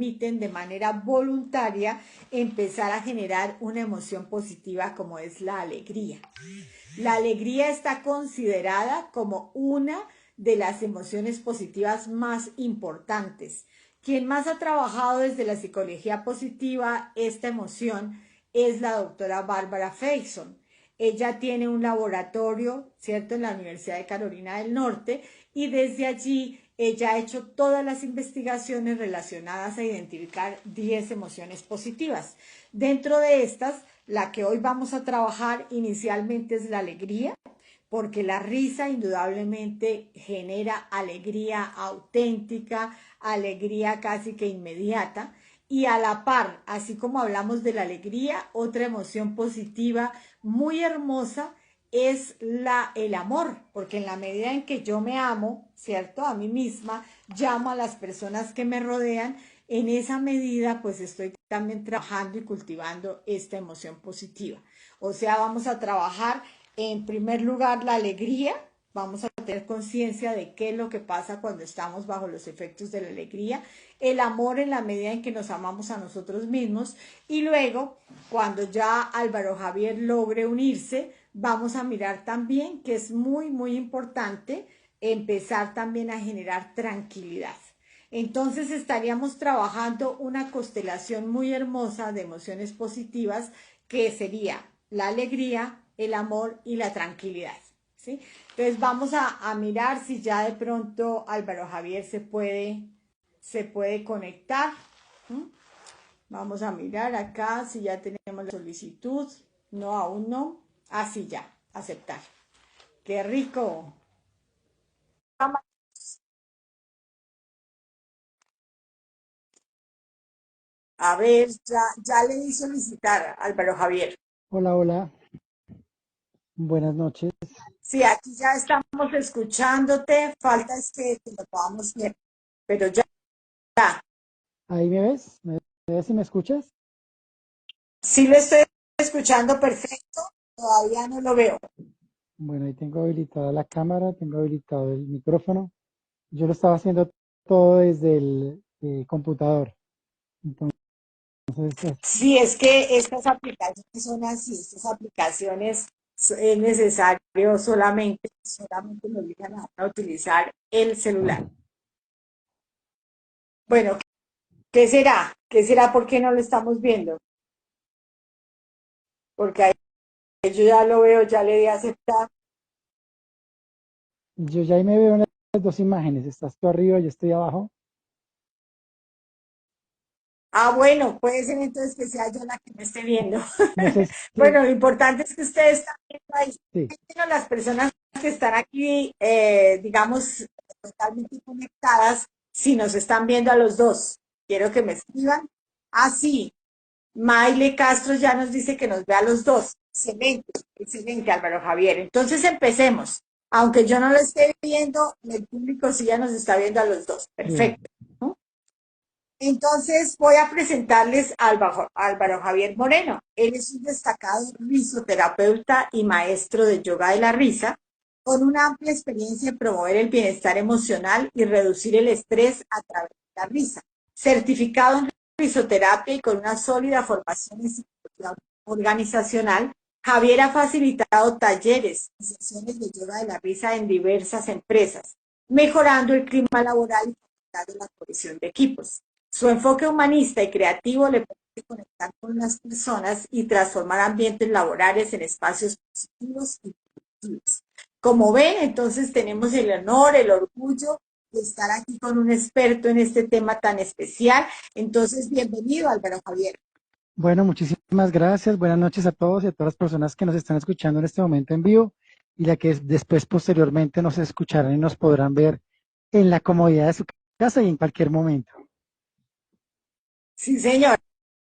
permiten de manera voluntaria empezar a generar una emoción positiva como es la alegría. La alegría está considerada como una de las emociones positivas más importantes. Quien más ha trabajado desde la psicología positiva esta emoción es la doctora Barbara Faison. Ella tiene un laboratorio, ¿cierto?, en la Universidad de Carolina del Norte, y desde allí ella ha hecho todas las investigaciones relacionadas a identificar 10 emociones positivas. Dentro de estas, la que hoy vamos a trabajar inicialmente es la alegría, porque la risa indudablemente genera alegría auténtica, alegría casi que inmediata, y a la par, así como hablamos de la alegría, otra emoción positiva muy hermosa es el amor, porque en la medida en que yo me amo, ¿cierto?, a mí misma, llamo a las personas que me rodean, en esa medida pues estoy también trabajando y cultivando esta emoción positiva. O sea, vamos a trabajar en primer lugar la alegría, vamos a tener conciencia de qué es lo que pasa cuando estamos bajo los efectos de la alegría, el amor en la medida en que nos amamos a nosotros mismos, y luego cuando ya Álvaro Javier logre unirse, vamos a mirar también que es muy importante empezar también a generar tranquilidad. Entonces estaríamos trabajando una constelación muy hermosa de emociones positivas que sería la alegría, el amor y la tranquilidad, ¿sí? Entonces vamos a mirar si ya de pronto Álvaro Javier se puede conectar. ¿Mm? Vamos a mirar acá si ya tenemos la solicitud. No, aún no. Ah, sí, ya. Aceptar. ¡Qué rico! A ver, ya le di solicitar, Álvaro Javier. Hola, hola, buenas noches. Sí, aquí ya estamos escuchándote. Falta es que lo podamos ver. Pero ya. ¿Ahí me ves? ¿Me ves y me escuchas? Sí lo estoy escuchando perfecto. Todavía no lo veo. Bueno, ahí tengo habilitada la cámara, tengo habilitado el micrófono. Yo lo estaba haciendo todo desde el computador. Entonces, Sí, es que estas aplicaciones son así, estas aplicaciones es necesario solamente nos obligan a utilizar el celular. Bueno, ¿qué será? ¿Qué será? ¿Por qué no lo estamos viendo? Porque ahí yo ya lo veo, ya le di a aceptar. yo ya ahí me veo en las dos imágenes. Estás tú arriba, yo estoy abajo. Ah, bueno, puede ser entonces que sea yo la que me esté viendo. No sé si, Bueno, lo importante es que ustedes están viendo ahí. sí. Bueno, las personas que están aquí, digamos, totalmente conectadas, si nos están viendo a los dos, quiero que me escriban. Ah, sí, Maile Castro ya nos dice que nos ve a los dos. Excelente, excelente, Álvaro Javier. Entonces empecemos. Aunque yo no lo esté viendo, el público sí ya nos está viendo a los dos. Bien. Perfecto. ¿No? Entonces voy a presentarles a Álvaro Javier Moreno. Él es un destacado risoterapeuta y maestro de yoga de la risa, con una amplia experiencia en promover el bienestar emocional y reducir el estrés a través de la risa. Certificado en risoterapia y con una sólida formación en psicología organizacional, Javier ha facilitado talleres y sesiones de yoga de la risa en diversas empresas, mejorando el clima laboral y fomentando la cohesión de equipos. Su enfoque humanista y creativo le permite conectar con las personas y transformar ambientes laborales en espacios positivos y productivos. Como ven, entonces tenemos el honor, el orgullo de estar aquí con un experto en este tema tan especial. Entonces, bienvenido, Álvaro Javier. Bueno, muchísimas gracias. Buenas noches a todos y a todas las personas que nos están escuchando en este momento en vivo y la que después posteriormente nos escucharán y nos podrán ver en la comodidad de su casa y en cualquier momento. Sí, señor,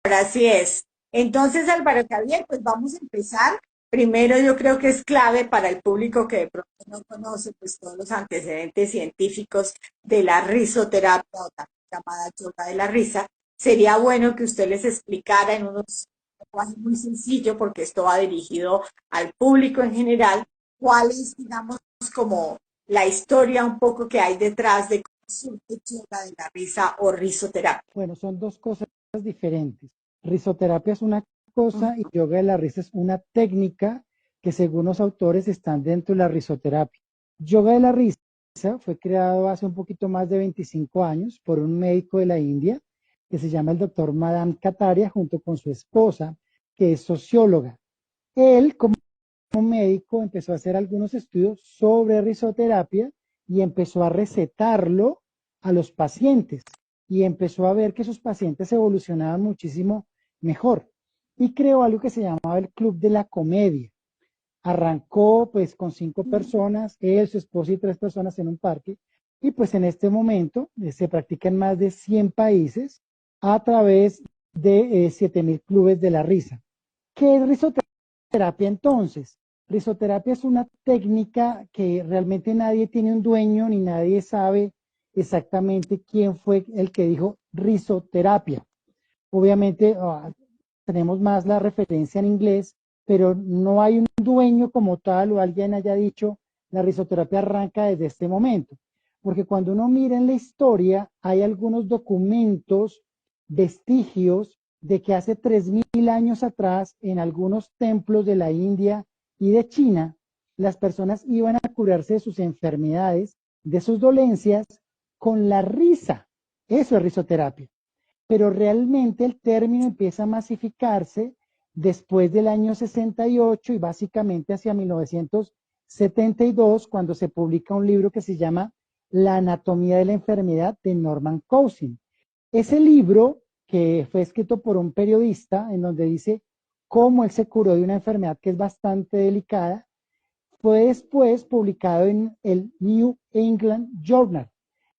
así es. Entonces, Álvaro Javier, pues vamos a empezar. Primero, yo creo que es clave para el público que de pronto no conoce pues todos los antecedentes científicos de la risoterapia o también llamada yoga de la risa. Sería bueno que usted les explicara en unos lenguaje muy sencillo, porque esto va dirigido al público en general, cuál es, digamos, como la historia un poco que hay detrás de yoga de la risa o risoterapia. Bueno, son dos cosas diferentes. Risoterapia es una cosa y yoga de la risa es una técnica que según los autores están dentro de la risoterapia. Yoga de la risa fue creado hace un poquito más de 25 años por un médico de la India que se llama el doctor Madame Kataria junto con su esposa, que es socióloga. Él, como médico, empezó a hacer algunos estudios sobre risoterapia y empezó a recetarlo a los pacientes y empezó a ver que sus pacientes evolucionaban muchísimo mejor y creó algo que se llamaba el Club de la Comedia. Arrancó pues con 5 personas, él, su esposa y 3 personas en un parque y pues en este momento se practica en más de 100 países a través de 7.000 clubes de la risa. ¿Qué es risoterapia entonces? Risoterapia es una técnica que realmente nadie tiene un dueño ni nadie sabe exactamente quién fue el que dijo risoterapia. Obviamente tenemos más la referencia en inglés, pero no hay un dueño como tal o alguien haya dicho la risoterapia arranca desde este momento. Porque cuando uno mira en la historia hay algunos documentos, vestigios de que hace 3.000 años atrás en algunos templos de la India y de China, las personas iban a curarse de sus enfermedades, de sus dolencias, con la risa. Eso es risoterapia. Pero realmente el término empieza a masificarse después del año 68 y básicamente hacia 1972, cuando se publica un libro que se llama La anatomía de la enfermedad de Norman Cousins. Ese libro, que fue escrito por un periodista, en donde dice cómo él se curó de una enfermedad que es bastante delicada, fue después publicado en el New England Journal.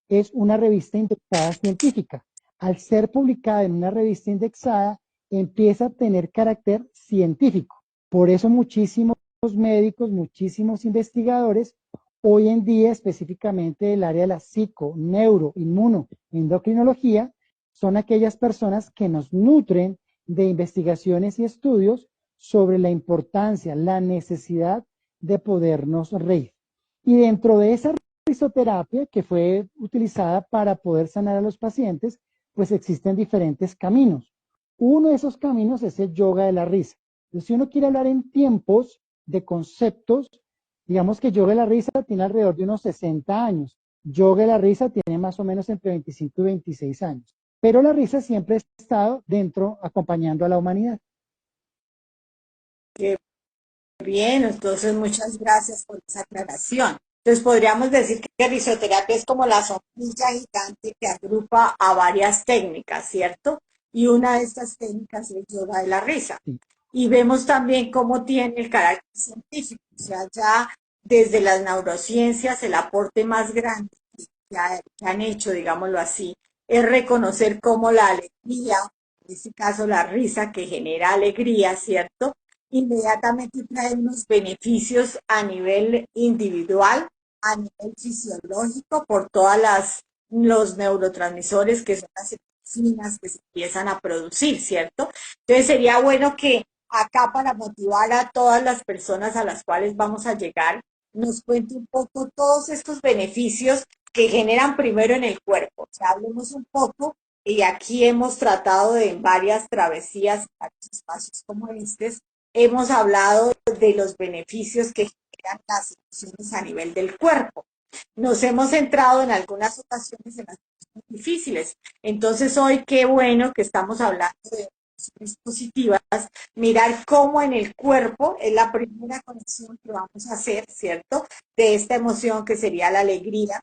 Es una revista indexada científica. Al ser publicada en una revista indexada, empieza a tener carácter científico. Por eso muchísimos médicos, muchísimos investigadores, hoy en día específicamente del área de la psico, neuro, inmuno, endocrinología, son aquellas personas que nos nutren de investigaciones y estudios sobre la importancia, la necesidad de podernos reír. Y dentro de esa risoterapia que fue utilizada para poder sanar a los pacientes, pues existen diferentes caminos. Uno de esos caminos es el yoga de la risa. Entonces, si uno quiere hablar en tiempos de conceptos, digamos que yoga de la risa tiene alrededor de unos 60 años. Yoga de la risa tiene más o menos entre 25 y 26 años. Pero la risa siempre ha estado dentro, acompañando a la humanidad. Qué bien, entonces muchas gracias por esa aclaración. Entonces podríamos decir que risoterapia es como la sombrilla gigante que agrupa a varias técnicas, ¿cierto? Y una de estas técnicas es yoga de la risa. Sí. Y vemos también cómo tiene el carácter científico, o sea, ya desde las neurociencias el aporte más grande que han hecho, digámoslo así, es reconocer cómo la alegría, en este caso la risa que genera alegría, ¿cierto? Inmediatamente trae unos beneficios a nivel individual, a nivel fisiológico, por todas los neurotransmisores que son las endorfinas que se empiezan a producir, ¿cierto? Entonces sería bueno que acá para motivar a todas las personas a las cuales vamos a llegar, nos cuente un poco todos estos beneficios que generan primero en el cuerpo. O sea, hablemos un poco, y aquí hemos tratado de en varias travesías, en varios espacios como estos, hemos hablado de los beneficios que generan las emociones a nivel del cuerpo. Nos hemos centrado en algunas ocasiones en las emociones difíciles. Entonces hoy qué bueno que estamos hablando de emociones positivas, mirar cómo en el cuerpo es la primera conexión que vamos a hacer, ¿cierto? De esta emoción que sería la alegría,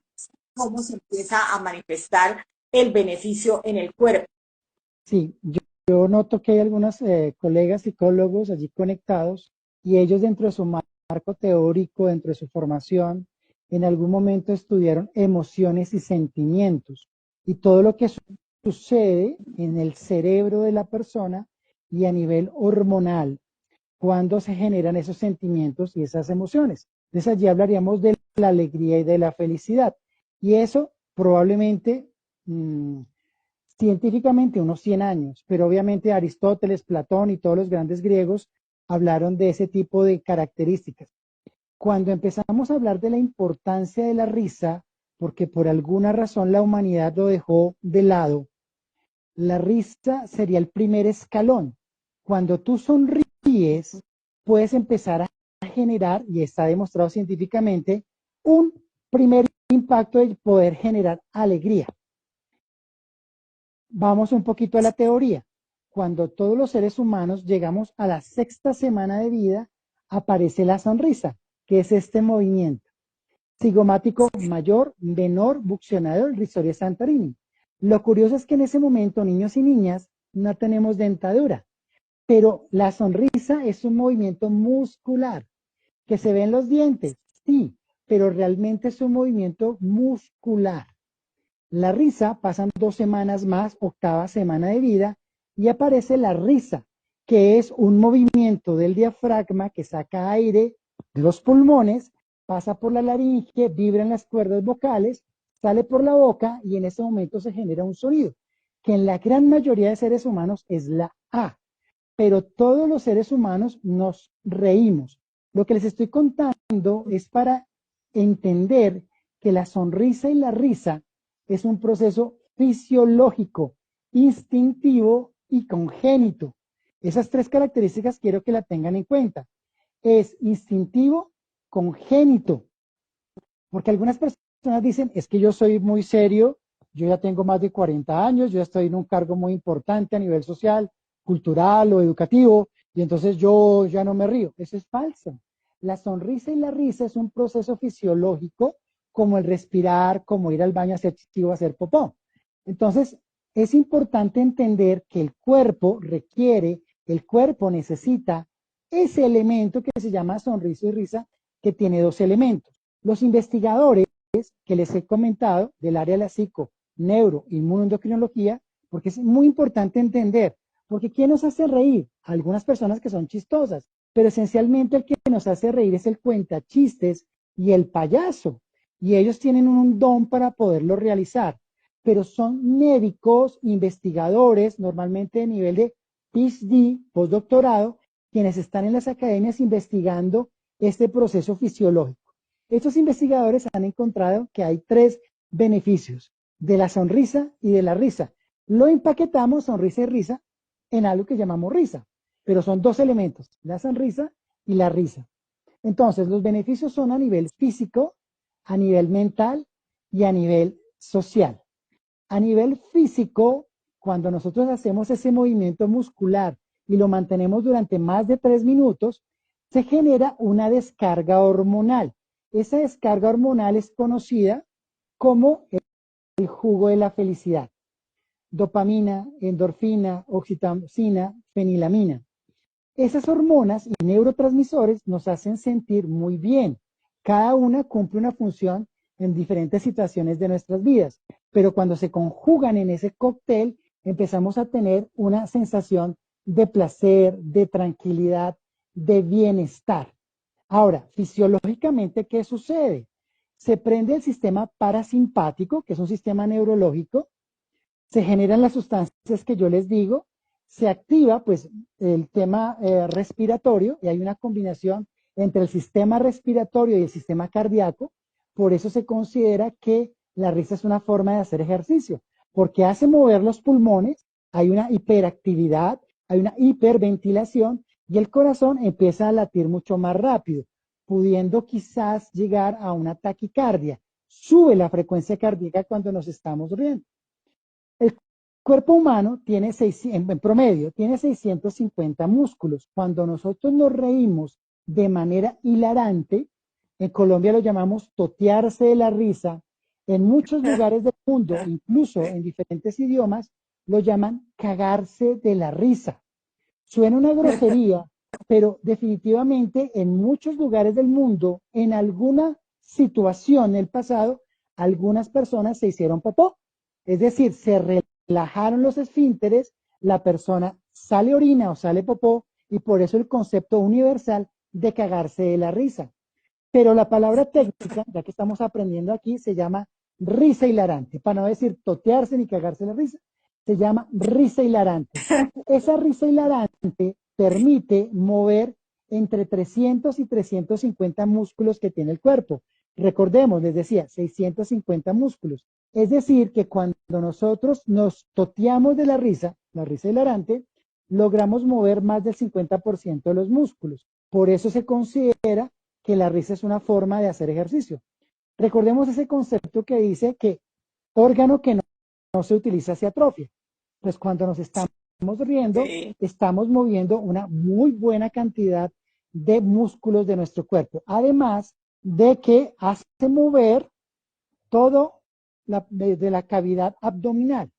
cómo se empieza a manifestar el beneficio en el cuerpo. Sí, yo noto que hay algunos colegas psicólogos allí conectados y ellos dentro de su marco teórico, dentro de su formación, en algún momento estudiaron emociones y sentimientos y todo lo que sucede en el cerebro de la persona y a nivel hormonal cuando se generan esos sentimientos y esas emociones. Entonces allí hablaríamos de la alegría y de la felicidad. Y eso probablemente científicamente unos 100 años, pero obviamente Aristóteles, Platón y todos los grandes griegos hablaron de ese tipo de características. Cuando empezamos a hablar de la importancia de la risa, porque por alguna razón la humanidad lo dejó de lado, la risa sería el primer escalón. Cuando tú sonríes, puedes empezar a generar, y está demostrado científicamente, un primer impacto de poder generar alegría. Vamos un poquito a la teoría. Cuando todos los seres humanos llegamos a la sexta semana de vida, aparece la sonrisa, que es este movimiento cigomático mayor, menor, buccionador, risoria santorini. Lo curioso es que en ese momento, niños y niñas, no tenemos dentadura, pero la sonrisa es un movimiento muscular que se ve en los dientes, sí, pero realmente es un movimiento muscular. La risa, pasan 2 semanas más, octava semana de vida, y aparece la risa, que es un movimiento del diafragma que saca aire de los pulmones, pasa por la laringe, vibra en las cuerdas vocales, sale por la boca y en ese momento se genera un sonido, que en la gran mayoría de seres humanos es la A, pero todos los seres humanos nos reímos. Lo que les estoy contando es para entender que la sonrisa y la risa es un proceso fisiológico, instintivo y congénito. Esas tres características quiero que la tengan en cuenta. Es instintivo, congénito, porque algunas personas dicen, es que yo soy muy serio, yo ya tengo más de 40 años, yo estoy en un cargo muy importante a nivel social, cultural o educativo, y entonces yo ya no me río. Eso es falso. La sonrisa y la risa es un proceso fisiológico como el respirar, como ir al baño a hacer chichi o a hacer popó. Entonces, es importante entender que el cuerpo requiere, el cuerpo necesita ese elemento que se llama sonrisa y risa, que tiene dos elementos. Los investigadores que les he comentado del área de la psico, neuro, inmunoendocrinología, porque es muy importante entender, porque ¿quién nos hace reír? Algunas personas que son chistosas, pero esencialmente el que nos hace reír es el cuentachistes y el payaso, y ellos tienen un don para poderlo realizar, pero son médicos, investigadores, normalmente de nivel de PhD, postdoctorado, quienes están en las academias investigando este proceso fisiológico. Estos investigadores han encontrado que hay 3 beneficios de la sonrisa y de la risa. Lo empaquetamos, sonrisa y risa, en algo que llamamos risa, pero son 2 elementos, la sonrisa y la risa. Entonces, los beneficios son a nivel físico, a nivel mental y a nivel social. A nivel físico, cuando nosotros hacemos ese movimiento muscular y lo mantenemos durante más de 3 minutos, se genera una descarga hormonal. Esa descarga hormonal es conocida como el jugo de la felicidad. Dopamina, endorfina, oxitocina, fenilamina. Esas hormonas y neurotransmisores nos hacen sentir muy bien. Cada una cumple una función en diferentes situaciones de nuestras vidas, pero cuando se conjugan en ese cóctel, empezamos a tener una sensación de placer, de tranquilidad, de bienestar. Ahora, fisiológicamente, ¿qué sucede? Se prende el sistema parasimpático, que es un sistema neurológico, se generan las sustancias que yo les digo, se activa pues el tema respiratorio y hay una combinación entre el sistema respiratorio y el sistema cardíaco, por eso se considera que la risa es una forma de hacer ejercicio, porque hace mover los pulmones, hay una hiperactividad, hay una hiperventilación y el corazón empieza a latir mucho más rápido, pudiendo quizás llegar a una taquicardia. Sube la frecuencia cardíaca cuando nos estamos riendo. El cuerpo humano tiene en promedio tiene 650 músculos. Cuando nosotros nos reímos de manera hilarante, en Colombia lo llamamos totearse de la risa, en muchos lugares del mundo, incluso en diferentes idiomas, lo llaman cagarse de la risa. Suena una grosería, pero definitivamente en muchos lugares del mundo, en alguna situación en el pasado, algunas personas se hicieron popó. Es decir, se relajaron los esfínteres, la persona sale orina o sale popó, y por eso el concepto universal de cagarse de la risa. Pero la palabra técnica, ya que estamos aprendiendo aquí, se llama risa hilarante. Para no decir totearse ni cagarse la risa, se llama risa hilarante. Esa risa hilarante permite mover entre 300 y 350 músculos que tiene el cuerpo. Recordemos, les decía, 650 músculos. Es decir, que cuando nosotros nos toteamos de la risa hilarante, logramos mover más del 50% de los músculos. Por eso se considera que la risa es una forma de hacer ejercicio. Recordemos ese concepto que dice que órgano que no se utiliza se atrofia. Pues cuando nos estamos riendo, Sí. estamos moviendo una muy buena cantidad de músculos de nuestro cuerpo. Además de que hace mover todo desde la cavidad abdominal.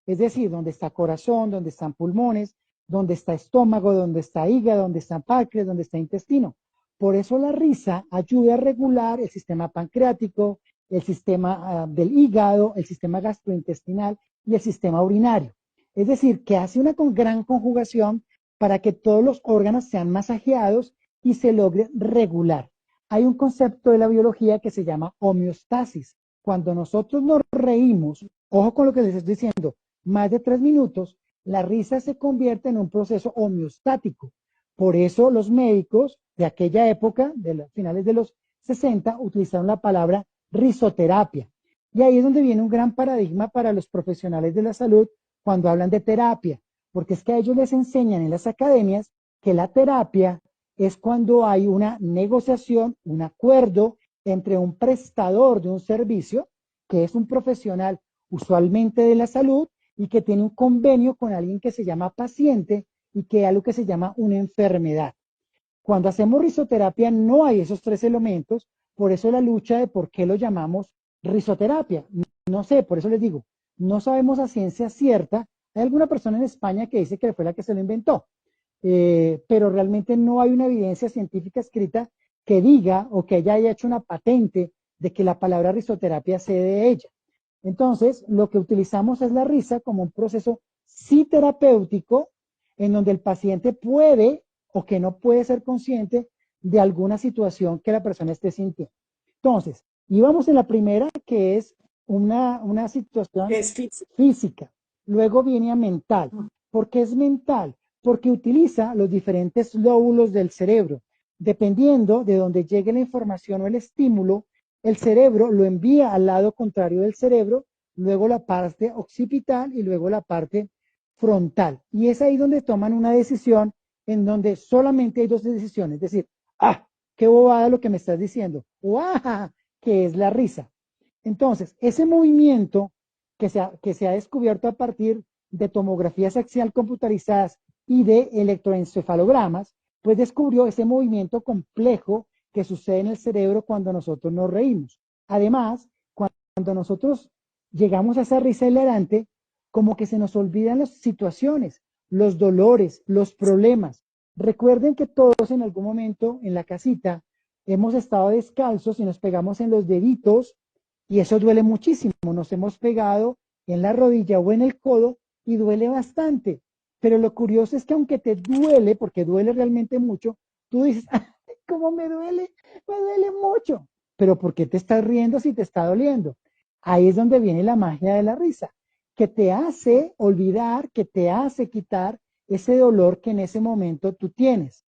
Es decir, donde está corazón, donde están pulmones, donde está estómago, donde está hígado, donde está páncreas, donde está intestino. Por eso la risa ayuda a regular el sistema pancreático, el sistema del hígado, el sistema gastrointestinal y el sistema urinario. Es decir, que hace una gran conjugación para que todos los órganos sean masajeados y se logre regular. Hay un concepto de la biología que se llama homeostasis. Cuando nosotros nos reímos, ojo con lo que les estoy diciendo, más de 3 minutos, la risa se convierte en un proceso homeostático. Por eso los médicos de aquella época, de los finales de los 60, utilizaron la palabra risoterapia. Y ahí es donde viene un gran paradigma para los profesionales de la salud cuando hablan de terapia, porque es que a ellos les enseñan en las academias que la terapia es cuando hay una negociación, un acuerdo entre un prestador de un servicio, que es un profesional usualmente de la salud, y que tiene un convenio con alguien que se llama paciente y que hay algo que se llama una enfermedad. Cuando hacemos risoterapia no hay esos 3 elementos, por eso la lucha de por qué lo llamamos risoterapia. No sé, por eso les digo, no sabemos a ciencia cierta. Hay alguna persona en España que dice que fue la que se lo inventó, pero realmente no hay una evidencia científica escrita que diga o que ella haya hecho una patente de que la palabra risoterapia sea de ella. Entonces, lo que utilizamos es la risa como un proceso sí terapéutico en donde el paciente puede o que no puede ser consciente de alguna situación que la persona esté sintiendo. Entonces, íbamos en la primera, que es una situación Es físico. física. Luego viene a mental. ¿Por qué es mental? Porque utiliza los diferentes lóbulos del cerebro. Dependiendo de donde llegue la información o el estímulo, el cerebro lo envía al lado contrario del cerebro, luego la parte occipital y luego la parte frontal. Y es ahí donde toman una decisión en donde solamente hay 2 decisiones. Es decir, qué bobada lo que me estás diciendo. O que es la risa. Entonces, ese movimiento que se ha descubierto a partir de tomografías axial computarizadas y de electroencefalogramas, pues descubrió ese movimiento complejo que sucede en el cerebro cuando nosotros nos reímos. Además, cuando nosotros llegamos a esa risa hilarante, como que se nos olvidan las situaciones, los dolores, los problemas. Recuerden que todos en algún momento en la casita hemos estado descalzos y nos pegamos en los deditos y eso duele muchísimo. Nos hemos pegado en la rodilla o en el codo y duele bastante. Pero lo curioso es que aunque te duele, porque duele realmente mucho, tú dices, ¿cómo me duele? Me duele mucho. Pero ¿por qué te estás riendo si te está doliendo? Ahí es donde viene la magia de la risa, que te hace olvidar, que te hace quitar ese dolor que en ese momento tú tienes.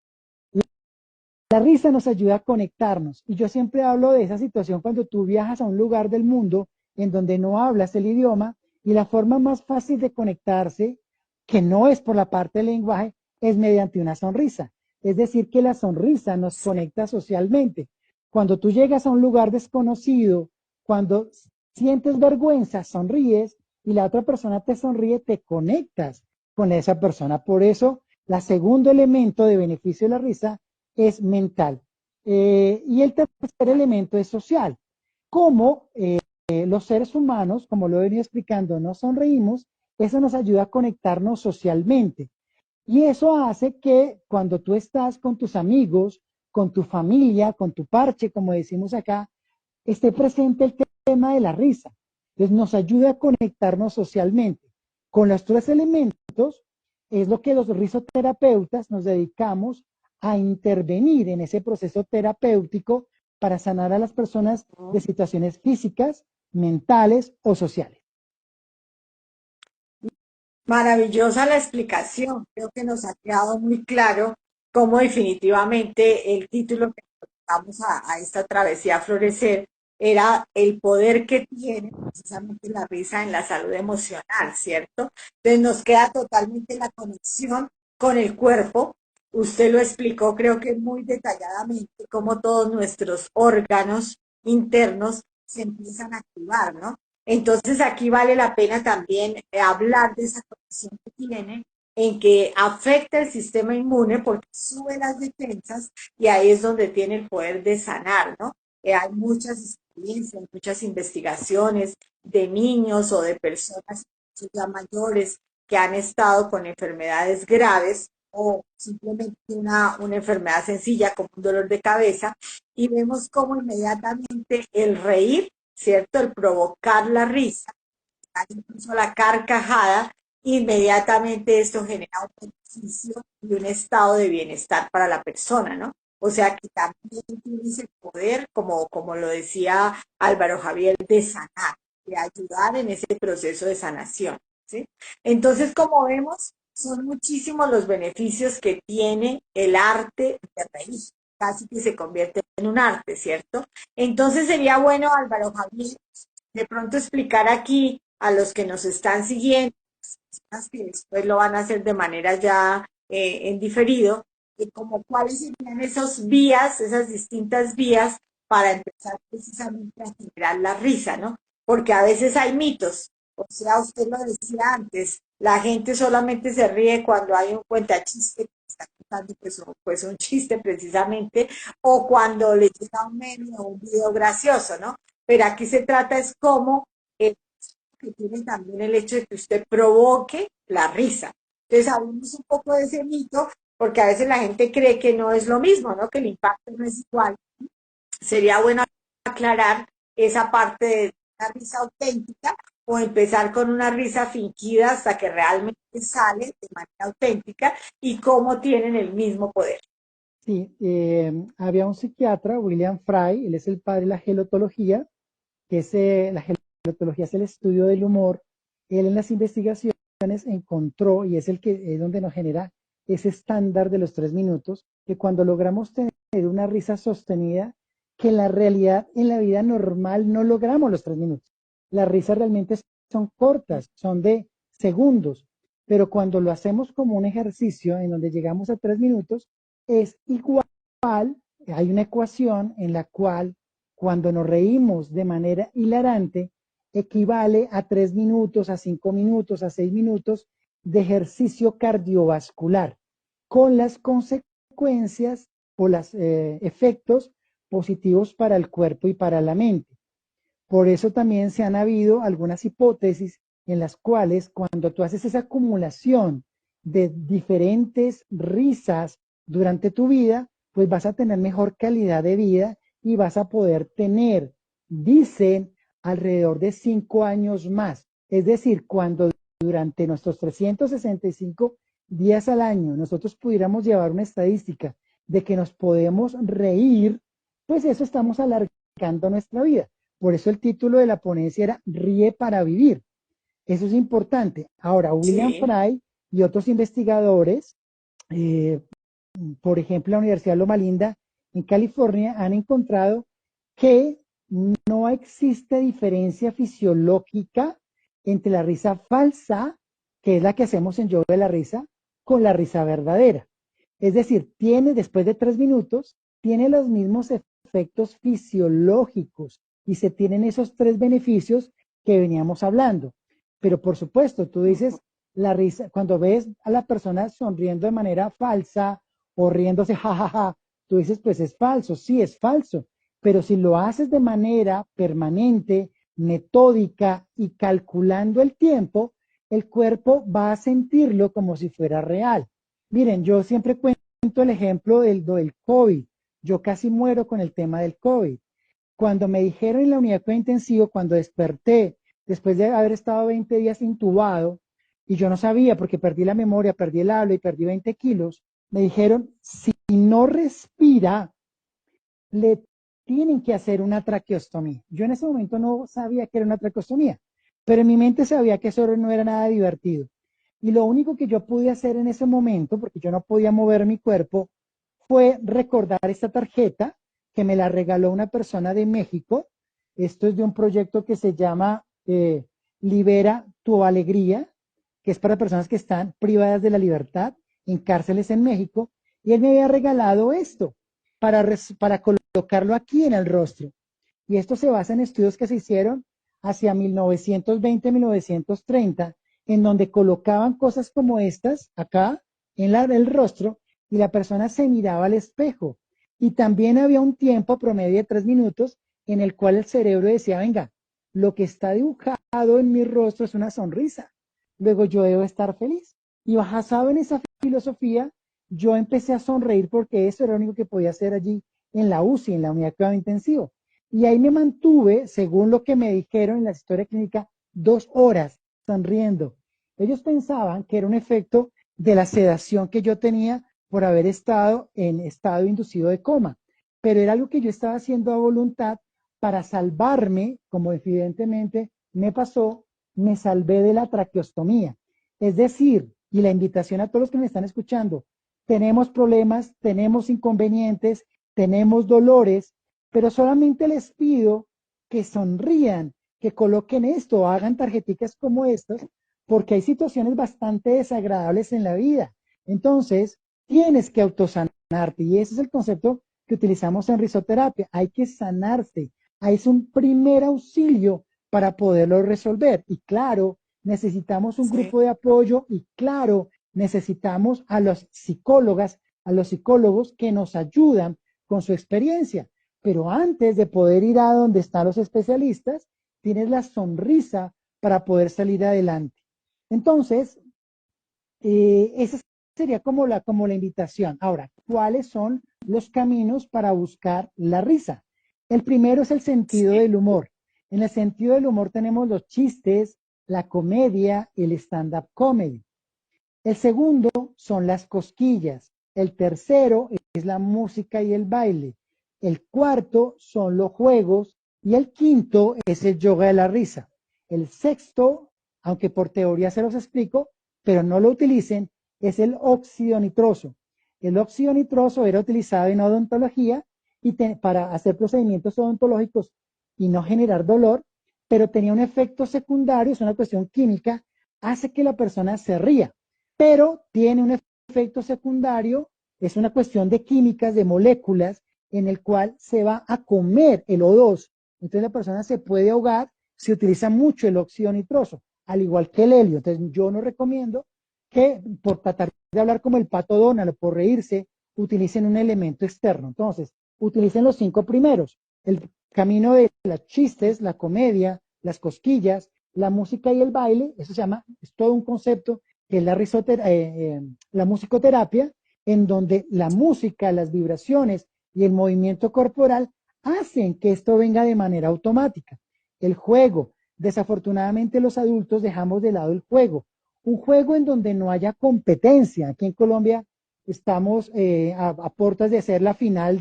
La risa nos ayuda a conectarnos y yo siempre hablo de esa situación cuando tú viajas a un lugar del mundo en donde no hablas el idioma y la forma más fácil de conectarse, que no es por la parte del lenguaje, es mediante una sonrisa. Es decir, que la sonrisa nos conecta socialmente. Cuando tú llegas a un lugar desconocido, cuando sientes vergüenza, sonríes y la otra persona te sonríe, te conectas con esa persona. Por eso, el segundo elemento de beneficio de la risa es mental. Y el tercer elemento es social. Como los seres humanos, como lo he venido explicando, nos sonreímos, eso nos ayuda a conectarnos socialmente. Y eso hace que cuando tú estás con tus amigos, con tu familia, con tu parche, como decimos acá, esté presente el tema de la risa. Entonces nos ayuda a conectarnos socialmente. Con los 3 elementos es lo que los risoterapeutas nos dedicamos a intervenir en ese proceso terapéutico para sanar a las personas de situaciones físicas, mentales o sociales. Maravillosa la explicación. Creo que nos ha quedado muy claro cómo definitivamente el título que le damos a esta travesía a florecer era el poder que tiene precisamente la risa en la salud emocional, ¿cierto? Entonces nos queda totalmente la conexión con el cuerpo. Usted lo explicó, creo que muy detalladamente, cómo todos nuestros órganos internos se empiezan a activar, ¿no? Entonces aquí vale la pena también hablar de esa conexión que tiene en que afecta el sistema inmune porque sube las defensas y ahí es donde tiene el poder de sanar, ¿no? Hay muchas experiencias, muchas investigaciones de niños o de personas ya mayores que han estado con enfermedades graves o simplemente una enfermedad sencilla como un dolor de cabeza y vemos cómo inmediatamente el reír, ¿cierto? El provocar la risa, incluso la carcajada, inmediatamente esto genera un beneficio y un estado de bienestar para la persona, ¿no? O sea que también tienes el poder, como lo decía Álvaro Javier, de sanar, de ayudar en ese proceso de sanación, ¿sí? Entonces, como vemos, son muchísimos los beneficios que tiene el arte de reír, casi que se convierte en un arte, ¿cierto? Entonces sería bueno, Álvaro Javier, de pronto explicar aquí a los que nos están siguiendo, que después lo van a hacer de manera ya en diferido, como cuáles serían esas vías, esas distintas vías para empezar precisamente a generar la risa, ¿no? Porque a veces hay mitos, o sea, usted lo decía antes, la gente solamente se ríe cuando hay un cuentachiste que está contando pues un chiste precisamente, o cuando le llega un meme o un video gracioso, ¿no? Pero aquí se trata es cómo que tiene también el hecho de que usted provoque la risa. Entonces hablemos un poco de ese mito, porque a veces la gente cree que no es lo mismo, ¿no? Que el impacto no es igual. Sería bueno aclarar esa parte de una risa auténtica o empezar con una risa fingida hasta que realmente sale de manera auténtica y cómo tienen el mismo poder. Sí, había un psiquiatra, William Fry, él es el padre de la gelotología, que es, la gelotología es el estudio del humor. Él en las investigaciones encontró, y es el que es donde nos genera ese estándar de los 3 minutos, que cuando logramos tener una risa sostenida, que en la realidad, en la vida normal, no logramos los 3 minutos. Las risas realmente son cortas, son de segundos, pero cuando lo hacemos como un ejercicio en donde llegamos a 3 minutos, es igual, hay una ecuación en la cual cuando nos reímos de manera hilarante, equivale a 3 minutos, a 5 minutos, a 6 minutos de ejercicio cardiovascular, con las consecuencias o los efectos positivos para el cuerpo y para la mente. Por eso también se han habido algunas hipótesis en las cuales cuando tú haces esa acumulación de diferentes risas durante tu vida, pues vas a tener mejor calidad de vida y vas a poder tener, dicen, alrededor de 5 años más. Es decir, cuando durante nuestros 365 días al año nosotros pudiéramos llevar una estadística de que nos podemos reír, pues eso estamos alargando nuestra vida. Por eso el título de la ponencia era Ríe para vivir. Eso es importante. Ahora, William Sí. Fry y otros investigadores, eh, por ejemplo, la Universidad Loma Linda en California, han encontrado que no existe diferencia fisiológica entre la risa falsa, que es la que hacemos en Yoga de la Risa, con la risa verdadera. Es decir, tiene, después de 3 minutos, tiene los mismos efectos fisiológicos y se tienen esos 3 beneficios que veníamos hablando. Pero por supuesto, tú dices, la risa, cuando ves a la persona sonriendo de manera falsa o riéndose, jajaja, ja, ja, tú dices, pues es falso, sí, es falso. Pero si lo haces de manera permanente, metódica y calculando el tiempo, el cuerpo va a sentirlo como si fuera real. Miren, yo siempre cuento el ejemplo del COVID. Yo casi muero con el tema del COVID. Cuando me dijeron en la unidad de cuidado intensivo, cuando desperté, después de haber estado 20 días intubado, y yo no sabía porque perdí la memoria, perdí el habla y perdí 20 kilos, me dijeron, si no respira, le tienen que hacer una traqueostomía. Yo en ese momento no sabía que era una traqueostomía, pero en mi mente sabía que eso no era nada divertido. Y lo único que yo pude hacer en ese momento, porque yo no podía mover mi cuerpo, fue recordar esta tarjeta que me la regaló una persona de México, Esto es de un proyecto que se llama Libera tu Alegría, que es para personas que están privadas de la libertad en cárceles en México. Y él me había regalado esto para colocarlo aquí en el rostro. Y esto se basa en estudios que se hicieron hacia 1920-1930, en donde colocaban cosas como estas acá en el rostro y la persona se miraba al espejo. Y también había un tiempo promedio de 3 minutos en el cual el cerebro decía, venga, lo que está dibujado en mi rostro es una sonrisa. Luego yo debo estar feliz. Y basado en esa filosofía, yo empecé a sonreír porque eso era lo único que podía hacer allí en la UCI, en la unidad de cuidado intensivo. Y ahí me mantuve, según lo que me dijeron en la historia clínica, 2 horas sonriendo. Ellos pensaban que era un efecto de la sedación que yo tenía por haber estado en estado inducido de coma, pero era algo que yo estaba haciendo a voluntad para salvarme, como evidentemente me pasó, me salvé de la traqueostomía. Es decir, y la invitación a todos los que me están escuchando, tenemos problemas, tenemos inconvenientes, tenemos dolores, pero solamente les pido que sonrían, que coloquen esto, hagan tarjeticas como estas, porque hay situaciones bastante desagradables en la vida. Entonces, tienes que autosanarte y ese es el concepto que utilizamos en risoterapia. Hay que sanarse, es un primer auxilio para poderlo resolver. Y claro, necesitamos un Sí. grupo de apoyo y claro, necesitamos a los psicólogas, a los psicólogos que nos ayudan con su experiencia. Pero antes de poder ir a donde están los especialistas, tienes la sonrisa para poder salir adelante. Entonces, esa sería como la invitación. Ahora, ¿cuáles son los caminos para buscar la risa? El primero es el sentido Sí. del humor. En el sentido del humor tenemos los chistes, la comedia, el stand-up comedy. El segundo son las cosquillas. El tercero es la música y el baile. El cuarto son los juegos. Y el quinto es el yoga de la risa. El sexto, aunque por teoría se los explico, pero no lo utilicen, es el óxido nitroso. El óxido nitroso era utilizado en odontología para hacer procedimientos odontológicos y no generar dolor, pero tenía un efecto secundario, es una cuestión química, hace que la persona se ría, pero tiene un efecto secundario, es una cuestión de químicas, de moléculas, en el cual se va a comer el O2. Entonces la persona se puede ahogar, se utiliza mucho el óxido nitroso, al igual que el helio. Entonces yo no recomiendo que por tratar de hablar como el pato Donald o por reírse, utilicen un elemento externo. Entonces, utilicen los 5 primeros. El camino de los chistes, la comedia, las cosquillas, la música y el baile, eso se llama, es todo un concepto que es la musicoterapia, en donde la música, las vibraciones y el movimiento corporal hacen que esto venga de manera automática. El juego, desafortunadamente los adultos dejamos de lado el juego, un juego en donde no haya competencia. Aquí en Colombia estamos a puertas de hacer la final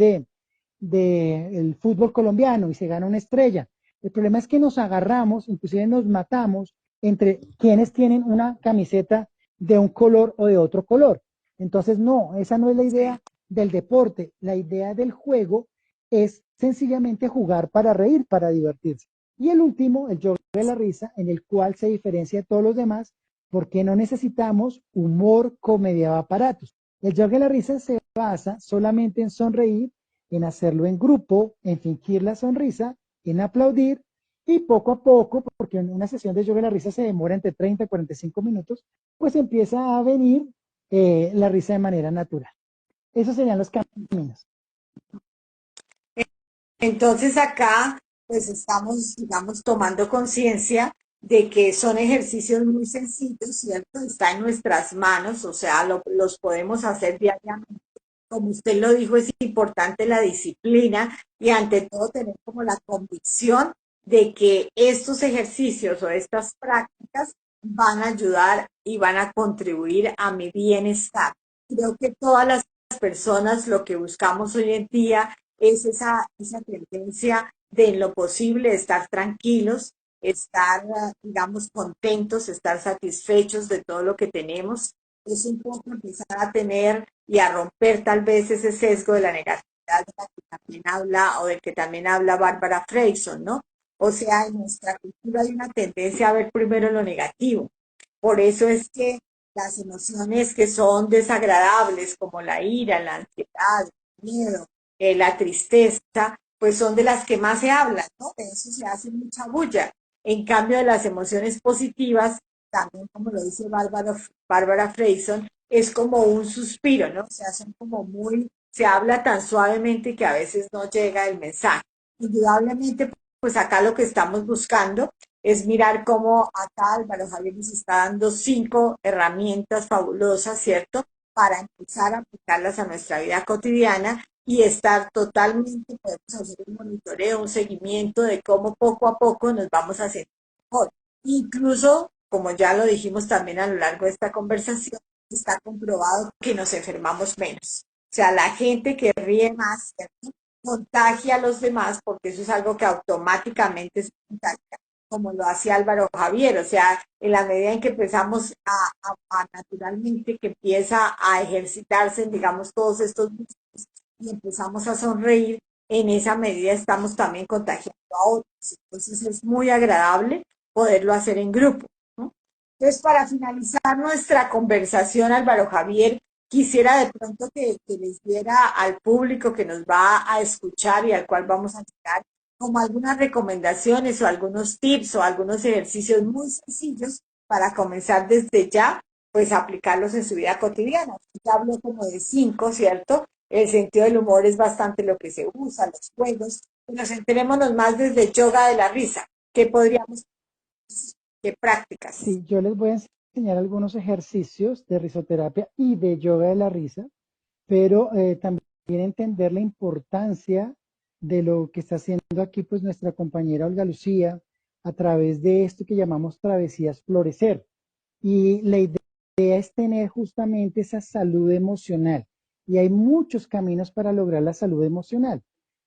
el fútbol colombiano y se gana una estrella. El problema es que nos agarramos, inclusive nos matamos entre quienes tienen una camiseta de un color o de otro color. Entonces, no, esa no es la Sí. idea del deporte. La idea del juego es sencillamente jugar para reír, para divertirse. Y el último, el yoga de la risa, en el cual se diferencia de todos los demás, porque no necesitamos humor, comedia o aparatos. El yoga de la risa se basa solamente en sonreír, en hacerlo en grupo, en fingir la sonrisa, en aplaudir y poco a poco, porque en una sesión de yoga de la risa se demora entre 30 y 45 minutos, pues empieza a venir la risa de manera natural. Esos serían los caminos. Entonces acá pues estamos, digamos, tomando conciencia de que son ejercicios muy sencillos, ¿cierto? Está en nuestras manos, o sea, los podemos hacer diariamente. Como usted lo dijo, es importante la disciplina y ante todo tener como la convicción de que estos ejercicios o estas prácticas van a ayudar y van a contribuir a mi bienestar. Creo que todas las personas lo que buscamos hoy en día es esa tendencia de en lo posible estar tranquilos, estar, digamos, contentos, estar satisfechos de todo lo que tenemos. Es un poco empezar a tener y a romper tal vez ese sesgo de la negatividad de la que también habla o del que también habla Bárbara Freyson, ¿no? O sea, en nuestra cultura hay una tendencia a ver primero lo negativo. Por eso es que las emociones que son desagradables, como la ira, la ansiedad, el miedo, la tristeza, pues son de las que más se hablan, ¿no? De eso se hace mucha bulla. En cambio, de las emociones positivas, también como lo dice Bárbara Freyson, es como un suspiro, ¿no? O sea, son como muy, se habla tan suavemente que a veces no llega el mensaje. Indudablemente, pues acá lo que estamos buscando es mirar cómo acá Álvaro Javier nos está dando 5 herramientas fabulosas, ¿cierto? Para empezar a aplicarlas a nuestra vida cotidiana y estar totalmente, podemos hacer un monitoreo, un seguimiento de cómo poco a poco nos vamos a sentir mejor. Incluso, como ya lo dijimos también a lo largo de esta conversación, está comprobado que nos enfermamos menos. O sea, la gente que ríe más, ¿cierto? Contagia a los demás porque eso es algo que automáticamente se contagia como lo hacía Álvaro Javier, o sea, en la medida en que empezamos a naturalmente que empieza a ejercitarse, digamos, todos estos músculos y empezamos a sonreír, en esa medida estamos también contagiando a otros. Entonces es muy agradable poderlo hacer en grupo, ¿no? Entonces, para finalizar nuestra conversación, Álvaro Javier, quisiera de pronto que les diera al público que nos va a escuchar y al cual vamos a llegar como algunas recomendaciones o algunos tips o algunos ejercicios muy sencillos para comenzar desde ya, pues aplicarlos en su vida cotidiana. Ya habló como de 5, ¿cierto? El sentido del humor es bastante lo que se usa, los juegos. Nos enterémonos más desde yoga de la risa. ¿Qué podríamos decir? ¿Qué prácticas? Sí, yo les voy a enseñar algunos ejercicios de risoterapia y de yoga de la risa, pero también entender la importancia de lo que está haciendo aquí pues nuestra compañera Olga Lucía a través de esto que llamamos travesías florecer. Y la idea es tener justamente esa salud emocional. Y hay muchos caminos para lograr la salud emocional.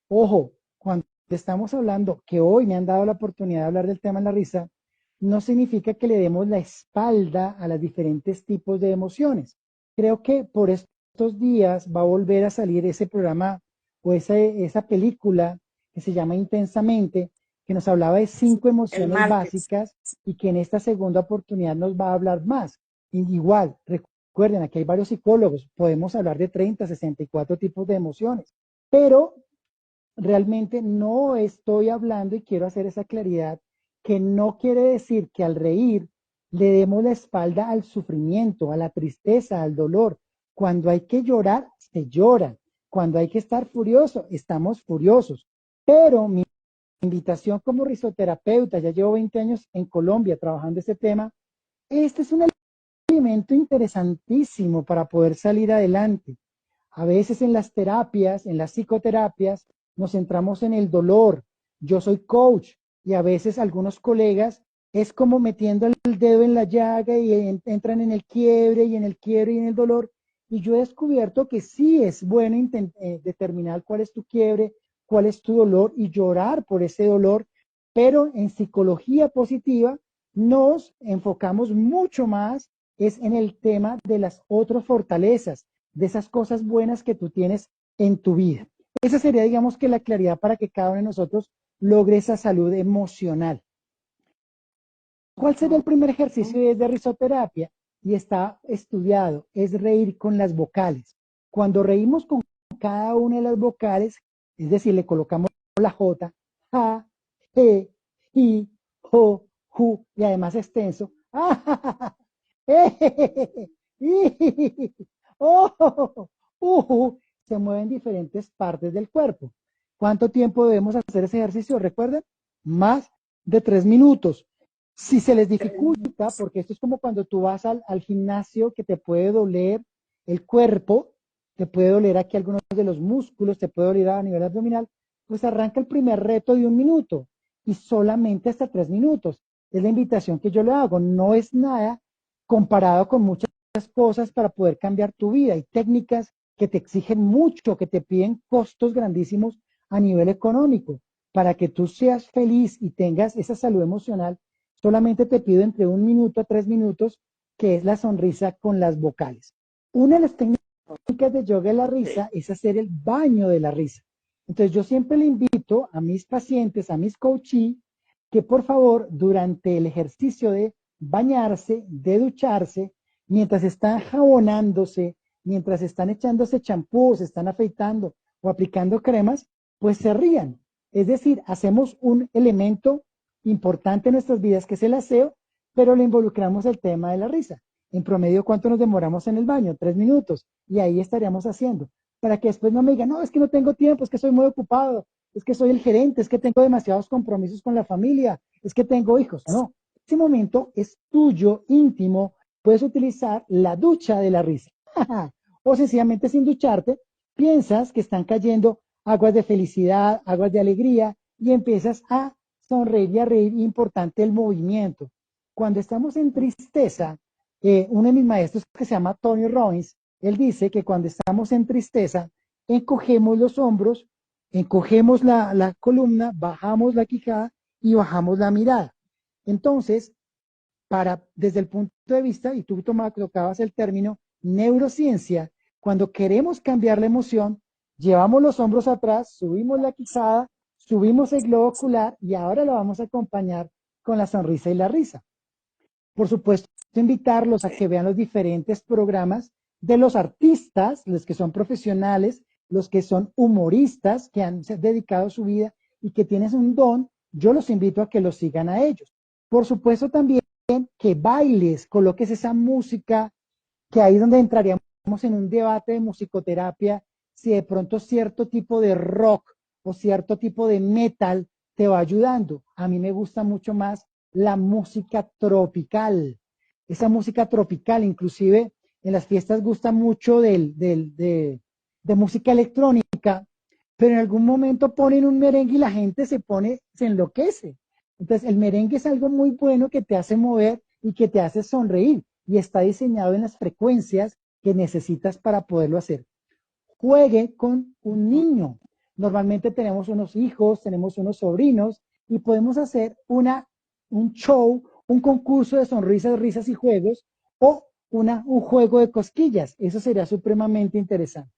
Ojo, cuando estamos hablando, que hoy me han dado la oportunidad de hablar del tema en la risa, no significa que le demos la espalda a los diferentes tipos de emociones. Creo que por estos días va a volver a salir ese programa o esa película que se llama Intensamente, que nos hablaba de 5 emociones Martes. básicas y que en esta segunda oportunidad nos va a hablar más. Y igual, recuerden, aquí hay varios psicólogos, podemos hablar de 30, 64 tipos de emociones, pero realmente no estoy hablando y quiero hacer esa claridad que no quiere decir que al reír le demos la espalda al sufrimiento, a la tristeza, al dolor. Cuando hay que llorar, se llora. Cuando hay que estar furioso, estamos furiosos. Pero mi invitación como risoterapeuta, ya llevo 20 años en Colombia trabajando este tema, este es un elemento interesantísimo para poder salir adelante. A veces en las terapias, en las psicoterapias, nos centramos en el dolor. Yo soy coach y a veces algunos colegas es como metiendo el dedo en la llaga y entran en el quiebre y en el quiebre y en el dolor. Y yo he descubierto que sí es bueno determinar cuál es tu quiebre, cuál es tu dolor y llorar por ese dolor, pero en psicología positiva nos enfocamos mucho más es en el tema de las otras fortalezas, de esas cosas buenas que tú tienes en tu vida. Esa sería, digamos, que la claridad para que cada uno de nosotros logre esa salud emocional. ¿Cuál sería el primer ejercicio de risoterapia? Y está estudiado, es reír con las vocales. Cuando reímos con cada una de las vocales, es decir, le colocamos la J, ja, je, hi, jo, ju, y además extenso, se mueven diferentes partes del cuerpo. ¿Cuánto tiempo debemos hacer ese ejercicio? Recuerden, más de 3 minutos. Si se les dificulta, porque esto es como cuando tú vas al gimnasio que te puede doler el cuerpo, te puede doler aquí algunos de los músculos, te puede doler a nivel abdominal, pues arranca el primer reto de 1 minuto y solamente hasta 3 minutos. Es la invitación que yo le hago. No es nada comparado con muchas cosas para poder cambiar tu vida. Hay técnicas que te exigen mucho, que te piden costos grandísimos a nivel económico. Para que tú seas feliz y tengas esa salud emocional, solamente te pido entre 1 minuto a 3 minutos, que es la sonrisa con las vocales. Una de las técnicas de yoga de la risa es hacer el baño de la risa. Entonces yo siempre le invito a mis pacientes, a mis coachees, que por favor durante el ejercicio de bañarse, de ducharse, mientras están jabonándose, mientras están echándose champú, se están afeitando o aplicando cremas, pues se rían. Es decir, hacemos un elemento importante en nuestras vidas que es el aseo, pero le involucramos el tema de la risa. En promedio, ¿cuánto nos demoramos en el baño? 3 minutos. Y ahí estaríamos haciendo. Para que después no me digan, no, es que no tengo tiempo, es que soy muy ocupado, es que soy el gerente, es que tengo demasiados compromisos con la familia, es que tengo hijos. No, ese momento es tuyo, íntimo. Puedes utilizar la ducha de la risa. O sencillamente sin ducharte, piensas que están cayendo aguas de felicidad, aguas de alegría, y empiezas a sonreír y a reír. Importante el movimiento. Cuando estamos en tristeza, uno de mis maestros que se llama Tony Robbins, él dice que cuando estamos en tristeza, encogemos los hombros, encogemos la columna, bajamos la quijada y bajamos la mirada. Entonces, desde el punto de vista, y tú tocabas el término neurociencia, cuando queremos cambiar la emoción, llevamos los hombros atrás, subimos la quijada, subimos el globo ocular y ahora lo vamos a acompañar con la sonrisa y la risa. Por supuesto, invitarlos a que vean los diferentes programas de los artistas, los que son profesionales, los que son humoristas, que han dedicado su vida y que tienen un don. Yo los invito a que los sigan a ellos. Por supuesto también que bailes, coloques esa música, que ahí es donde entraríamos en un debate de musicoterapia, si de pronto cierto tipo de rock o cierto tipo de metal te va ayudando. A mí me gusta mucho más la música tropical. Esa música tropical, inclusive en las fiestas gusta mucho de música electrónica, pero en algún momento ponen un merengue y la gente se enloquece. Entonces, el merengue es algo muy bueno que te hace mover y que te hace sonreír y está diseñado en las frecuencias que necesitas para poderlo hacer. Juegue con un niño. Normalmente tenemos unos hijos, tenemos unos sobrinos y podemos hacer un show, un concurso de sonrisas, risas y juegos o un juego de cosquillas. Eso sería supremamente interesante.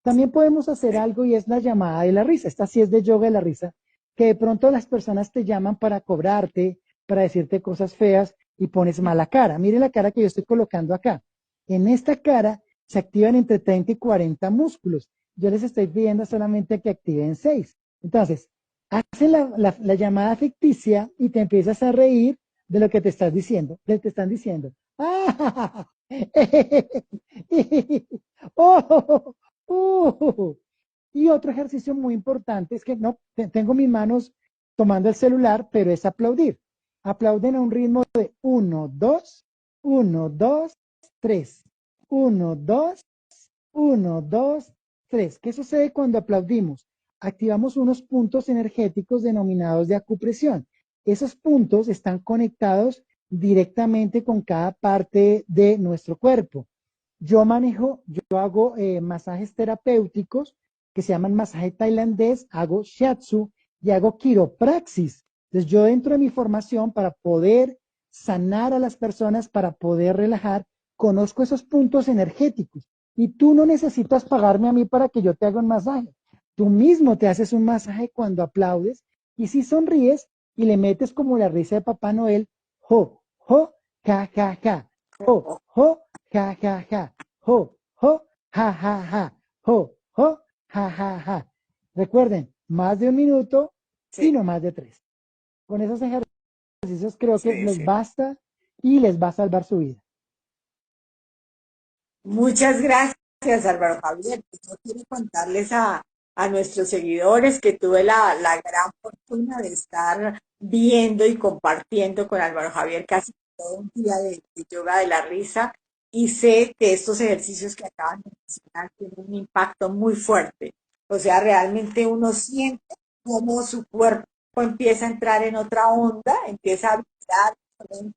También podemos hacer algo y es la llamada de la risa. Esta sí es de yoga de la risa, que de pronto las personas te llaman para cobrarte, para decirte cosas feas y pones mala cara. Mire la cara que yo estoy colocando acá. En esta cara se activan entre 30 y 40 músculos. Yo les estoy pidiendo solamente que activen 6. Entonces, hacen la llamada ficticia y te empiezas a reír de lo que te estás diciendo, de te están diciendo. ¡Oh! Y otro ejercicio muy importante es que no tengo mis manos tomando el celular, pero es aplaudir. Aplauden a un ritmo de 1, 2, 1, 2, 3. 1, 2, 1, 2, 3. ¿Qué sucede cuando aplaudimos? Activamos unos puntos energéticos denominados de acupresión. Esos puntos están conectados directamente con cada parte de nuestro cuerpo. Yo hago masajes terapéuticos que se llaman masaje tailandés, hago shiatsu y hago quiropraxis. Entonces yo dentro de mi formación para poder sanar a las personas, para poder relajar, conozco esos puntos energéticos. Y tú no necesitas pagarme a mí para que yo te haga un masaje. Tú mismo te haces un masaje cuando aplaudes y si sonríes y le metes como la risa de Papá Noel, jo, jo, ja, ja, ja, jo, jo, ja, ja, ja, jo, jo, ja, ja, ja, jo, jo, ja, ja, ja. Recuerden, más de 1 minuto y Sí, no más de 3. Con esos ejercicios creo que sí, les sí. basta y les va a salvar su vida. Muchas gracias, Álvaro Javier. Pues yo quiero contarles a nuestros seguidores que tuve la gran fortuna de estar viendo y compartiendo con Álvaro Javier casi todo un día de yoga de la risa y sé que estos ejercicios que acaban de mencionar tienen un impacto muy fuerte. O sea, realmente uno siente cómo su cuerpo empieza a entrar en otra onda, empieza a vibrar,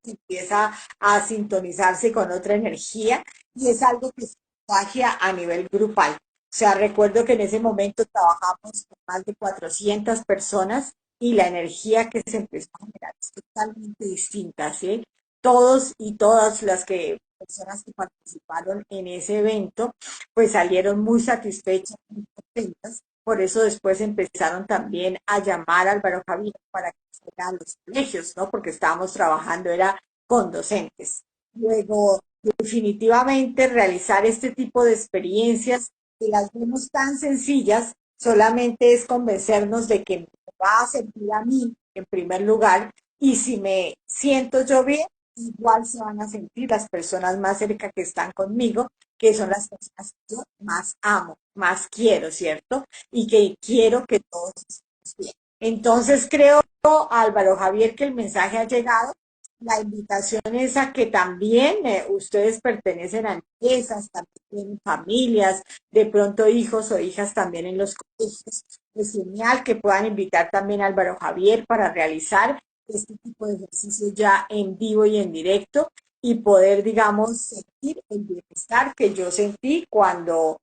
empieza a sintonizarse con otra energía y es algo que se contagia a nivel grupal. O sea, recuerdo que en ese momento trabajamos con más de 400 personas y la energía que se empezó a generar es totalmente distinta, ¿sí? Todos y todas las personas que participaron en ese evento, pues salieron muy satisfechas, muy contentas, por eso después empezaron también a llamar a Álvaro Javier para que fuera a los colegios, ¿no? Porque estábamos trabajando, era con docentes. Luego, definitivamente, realizar este tipo de experiencias, que las vemos tan sencillas, solamente es convencernos de que me va a servir a mí, en primer lugar, y si me siento yo bien, igual se van a sentir las personas más cerca que están conmigo, que son las personas que yo más amo, más quiero, ¿cierto? Y que quiero que todos estemos bien. Entonces creo, Álvaro Javier, que el mensaje ha llegado. La invitación es a que también ustedes pertenecen a empresas, también tienen familias, de pronto hijos o hijas también en los colegios. Es genial que puedan invitar también a Álvaro Javier para realizar este tipo de ejercicio ya en vivo y en directo y poder, digamos, sentir el bienestar que yo sentí cuando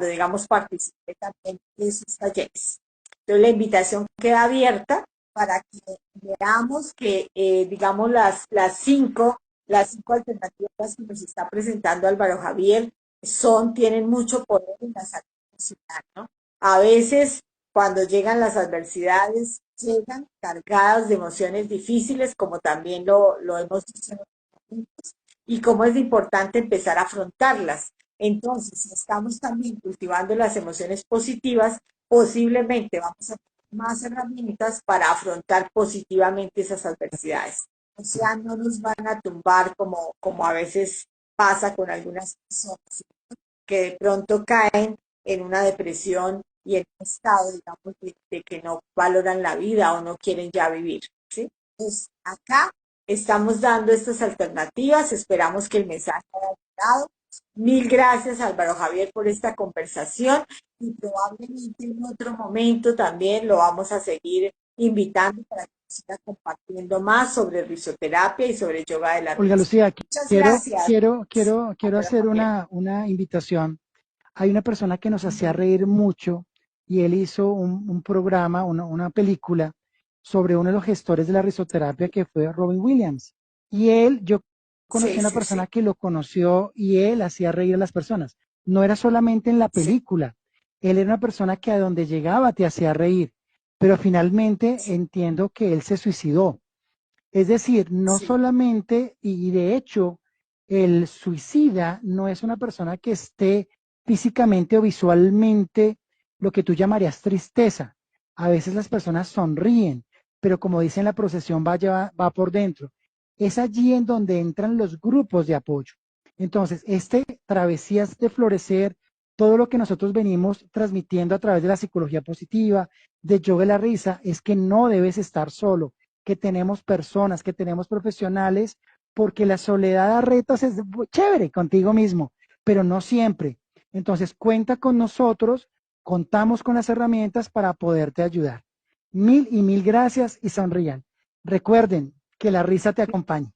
digamos, participé también de esos talleres. Entonces, la invitación queda abierta para que veamos que, digamos, las cinco alternativas que nos está presentando Álvaro Javier tienen mucho poder en la salud emocional, ¿no? A veces, cuando llegan las adversidades, llegan cargadas de emociones difíciles, como también lo hemos dicho en otros momentos, y cómo es importante empezar a afrontarlas. Entonces, si estamos también cultivando las emociones positivas, posiblemente vamos a más herramientas para afrontar positivamente esas adversidades. O sea, no nos van a tumbar como a veces pasa con algunas personas que de pronto caen en una depresión y en un estado, digamos, de que no valoran la vida o no quieren ya vivir, ¿sí? Entonces, acá estamos dando estas alternativas, esperamos que el mensaje haya llegado. Mil gracias, Álvaro Javier, por esta conversación y probablemente en otro momento también lo vamos a seguir invitando para que siga compartiendo más sobre risoterapia y sobre yoga de la Olga risa. Lucía, Muchas quiero, gracias, quiero, quiero, quiero Álvaro hacer Javier. una invitación. Hay una persona que nos hacía Ujú. reír mucho y él hizo un programa, una película sobre uno de los gestores de la risoterapia que fue Robin Williams. Y él, yo conocí Sí, a una sí, persona sí, que lo conoció y él hacía reír a las personas. No era solamente en la sí, película, él era una persona que a donde llegaba te hacía reír, pero finalmente sí, entiendo que él se suicidó. Es decir, no sí, solamente, y de hecho, el suicida no es una persona que esté físicamente o visualmente lo que tú llamarías tristeza. A veces las personas sonríen, pero como dice en la procesión, va por dentro. Es allí en donde entran los grupos de apoyo. Entonces, Travesías de Florecer, todo lo que nosotros venimos transmitiendo a través de la psicología positiva, de yoga de la risa, es que no debes estar solo, que tenemos personas, que tenemos profesionales, porque la soledad a retos es chévere contigo mismo, pero no siempre. Entonces, cuenta con nosotros, contamos con las herramientas para poderte ayudar. Mil y mil gracias y sonrían. Recuerden que la risa te acompañe.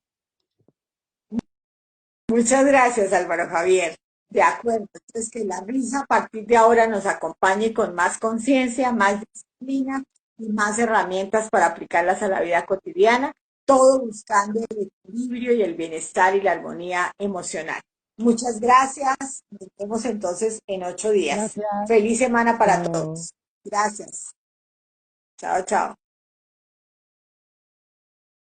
muchas gracias, Álvaro Javier. De acuerdo, entonces que la risa a partir de ahora nos acompañe con más conciencia, más disciplina y más herramientas para aplicarlas a la vida cotidiana, todo buscando el equilibrio y el bienestar y la armonía emocional. Muchas gracias. Nos vemos entonces en 8 días. Gracias. Feliz semana para Chao. todos. Gracias. Chao, chao.